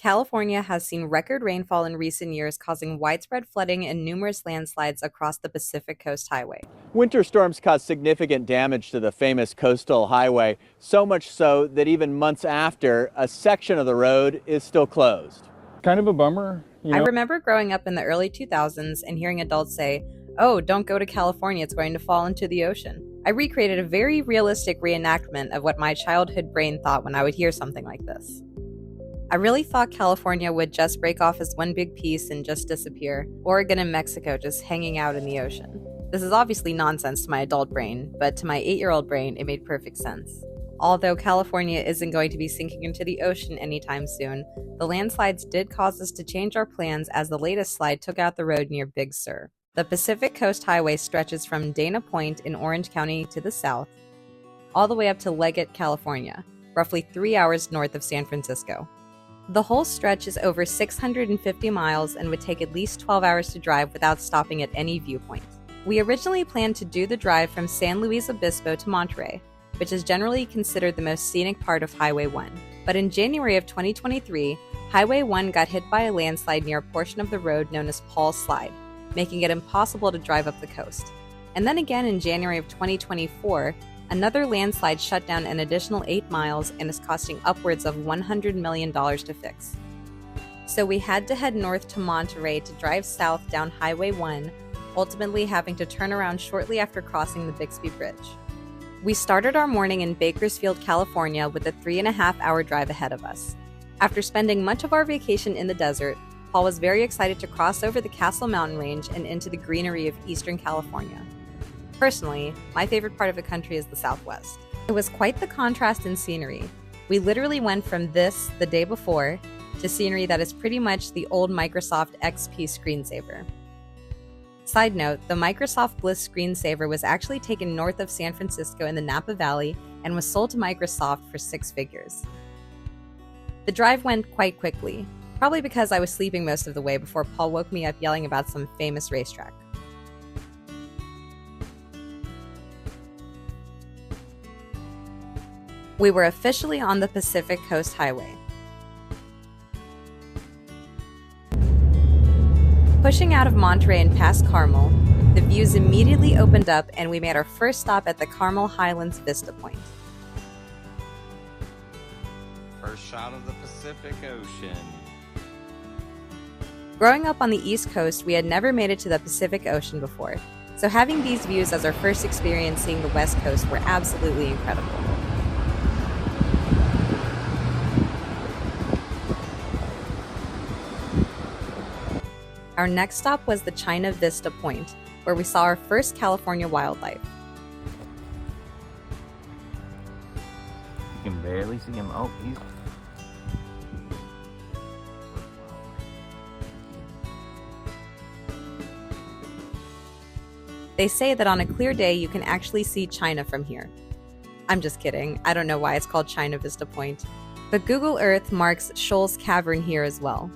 California has seen record rainfall in recent years, causing widespread flooding and numerous landslides across the Pacific Coast Highway. Winter storms caused significant damage to the famous coastal highway, so much so that even months after, a section of the road is still closed. Kind of a bummer, I remember growing up in the early 2000s and hearing adults say, "Oh, don't go to California, it's going to fall into the ocean." I recreated a very realistic reenactment of what my childhood brain thought when I would hear something like this. I really thought California would just break off as one big piece and just disappear. Oregon and Mexico just hanging out in the ocean. This is obviously nonsense to my adult brain, but to my 8-year-old brain, it made perfect sense. Although California isn't going to be sinking into the ocean anytime soon, the landslides did cause us to change our plans as the latest slide took out the road near Big Sur. The Pacific Coast Highway stretches from Dana Point in Orange County to the south, all the way up to Leggett, California, roughly 3 hours north of San Francisco. The whole stretch is over 650 miles and would take at least 12 hours to drive without stopping at any viewpoint. We originally planned to do the drive from San Luis Obispo to Monterey, which is generally considered the most scenic part of Highway 1. But in January of 2023, Highway 1 got hit by a landslide near a portion of the road known as Paul's Slide, making it impossible to drive up the coast. And then again in January of 2024, another landslide shut down an additional 8 miles and is costing upwards of $100 million to fix. So we had to head north to Monterey to drive south down Highway 1, ultimately having to turn around shortly after crossing the Bixby Bridge. We started our morning in Bakersfield, California with a 3.5-hour drive ahead of us. After spending much of our vacation in the desert, Paul was very excited to cross over the Castle Mountain Range and into the greenery of Eastern California. Personally, my favorite part of the country is the Southwest. It was quite the contrast in scenery. We literally went from this the day before to scenery that is pretty much the old Microsoft XP screensaver. Side note, the Microsoft Bliss screensaver was actually taken north of San Francisco in the Napa Valley and was sold to Microsoft for 6 figures. The drive went quite quickly, probably because I was sleeping most of the way before Paul woke me up yelling about some famous racetrack. We were officially on the Pacific Coast Highway. Pushing out of Monterey and past Carmel, the views immediately opened up and we made our first stop at the Carmel Highlands Vista Point. First shot of the Pacific Ocean. Growing up on the East Coast, we had never made it to the Pacific Ocean before, so having these views as our first experience seeing the West Coast were absolutely incredible. Our next stop was the China Vista Point, where we saw our first California wildlife. You can barely see him. Oh, he's... They say that on a clear day you can actually see China from here. I'm just kidding, I don't know why it's called China Vista Point. But Google Earth marks Shoals Cavern here as well.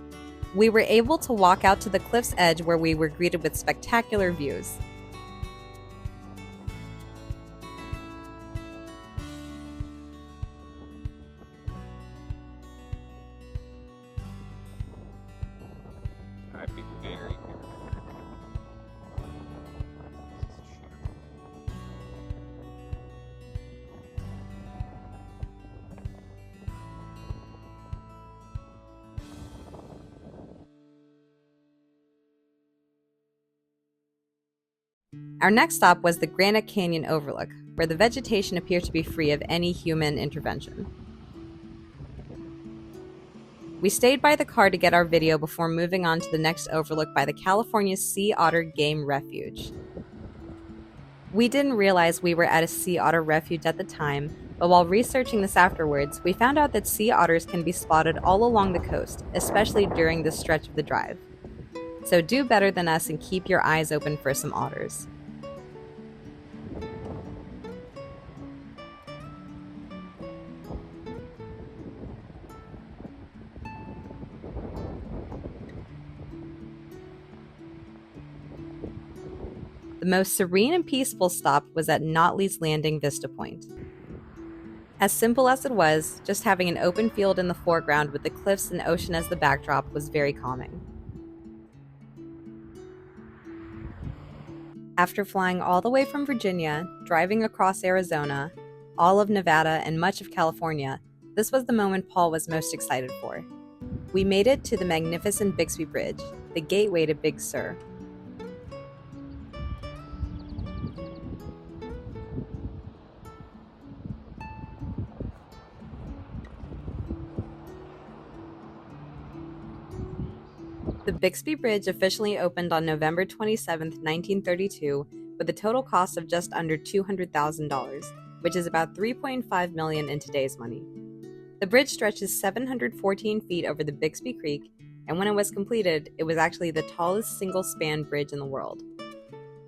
We were able to walk out to the cliff's edge where we were greeted with spectacular views. I'd be very Our next stop was the Granite Canyon Overlook, where the vegetation appeared to be free of any human intervention. We stayed by the car to get our video before moving on to the next overlook by the California Sea Otter Game Refuge. We didn't realize we were at a sea otter refuge at the time, but while researching this afterwards, we found out that sea otters can be spotted all along the coast, especially during this stretch of the drive. So do better than us and keep your eyes open for some otters. The most serene and peaceful stop was at Notley's Landing Vista Point. As simple as it was, just having an open field in the foreground with the cliffs and ocean as the backdrop was very calming. After flying all the way from Virginia, driving across Arizona, all of Nevada, and much of California, this was the moment Paul was most excited for. We made it to the magnificent Bixby Bridge, the gateway to Big Sur. The Bixby Bridge officially opened on November 27, 1932, with a total cost of just under $200,000, which is about $3.5 million in today's money. The bridge stretches 714 feet over the Bixby Creek, and when it was completed, it was actually the tallest single-span bridge in the world.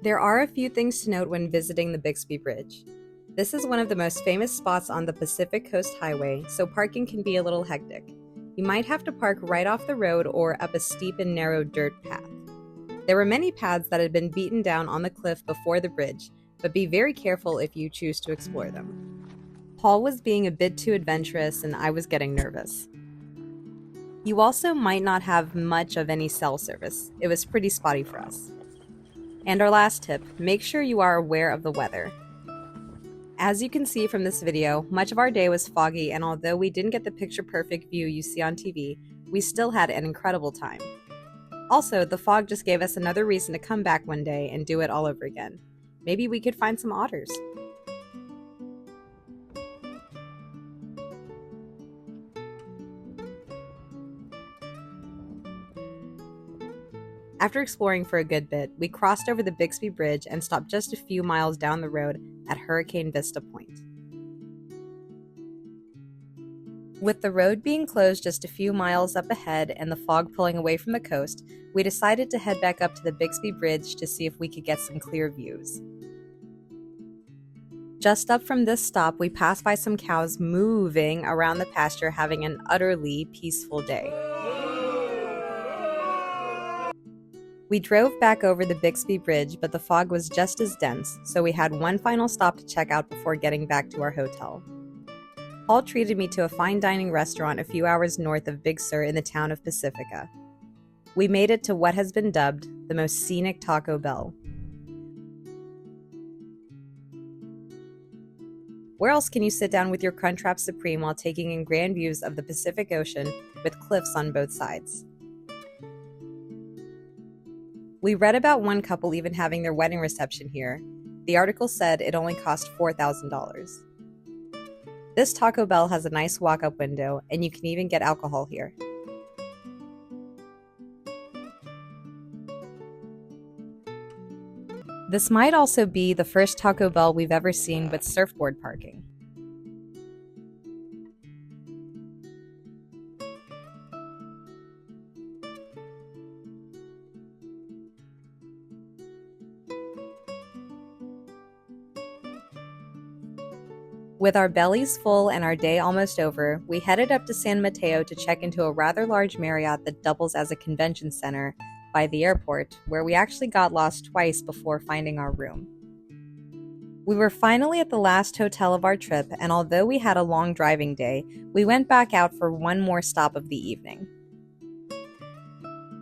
There are a few things to note when visiting the Bixby Bridge. This is one of the most famous spots on the Pacific Coast Highway, so parking can be a little hectic. You might have to park right off the road or up a steep and narrow dirt path. There were many paths that had been beaten down on the cliff before the bridge, but be very careful if you choose to explore them. Paul was being a bit too adventurous and I was getting nervous. You also might not have much of any cell service. It was pretty spotty for us. And our last tip, make sure you are aware of the weather. As you can see from this video, much of our day was foggy, and although we didn't get the picture-perfect view you see on TV, we still had an incredible time. Also, the fog just gave us another reason to come back one day and do it all over again. Maybe we could find some otters. After exploring for a good bit, we crossed over the Bixby Bridge and stopped just a few miles down the road at Hurricane Vista Point. With the road being closed just a few miles up ahead and the fog pulling away from the coast, we decided to head back up to the Bixby Bridge to see if we could get some clear views. Just up from this stop, we passed by some cows moving around the pasture, having an utterly peaceful day. We drove back over the Bixby Bridge, but the fog was just as dense, so we had one final stop to check out before getting back to our hotel. Paul treated me to a fine dining restaurant a few hours north of Big Sur in the town of Pacifica. We made it to what has been dubbed the most scenic Taco Bell. Where else can you sit down with your Crunchwrap Supreme while taking in grand views of the Pacific Ocean with cliffs on both sides? We read about one couple even having their wedding reception here. The article said it only cost $4,000. This Taco Bell has a nice walk-up window, and you can even get alcohol here. This might also be the first Taco Bell we've ever seen with surfboard parking. With our bellies full and our day almost over, we headed up to San Mateo to check into a rather large Marriott that doubles as a convention center by the airport, where we actually got lost twice before finding our room. We were finally at the last hotel of our trip, and although we had a long driving day, we went back out for one more stop of the evening.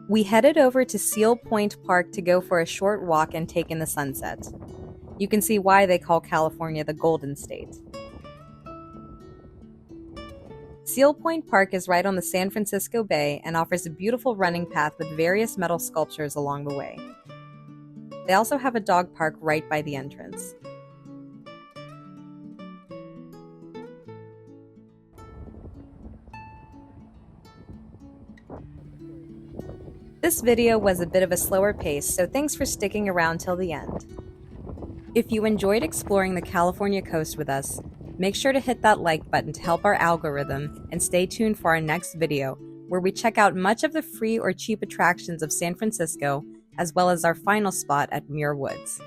We headed over to Seal Point Park to go for a short walk and take in the sunset. You can see why they call California the Golden State. Seal Point Park is right on the San Francisco Bay and offers a beautiful running path with various metal sculptures along the way. They also have a dog park right by the entrance. This video was a bit of a slower pace, so thanks for sticking around till the end. If you enjoyed exploring the California coast with us, make sure to hit that like button to help our algorithm and stay tuned for our next video, where we check out much of the free or cheap attractions of San Francisco, as well as our final spot at Muir Woods.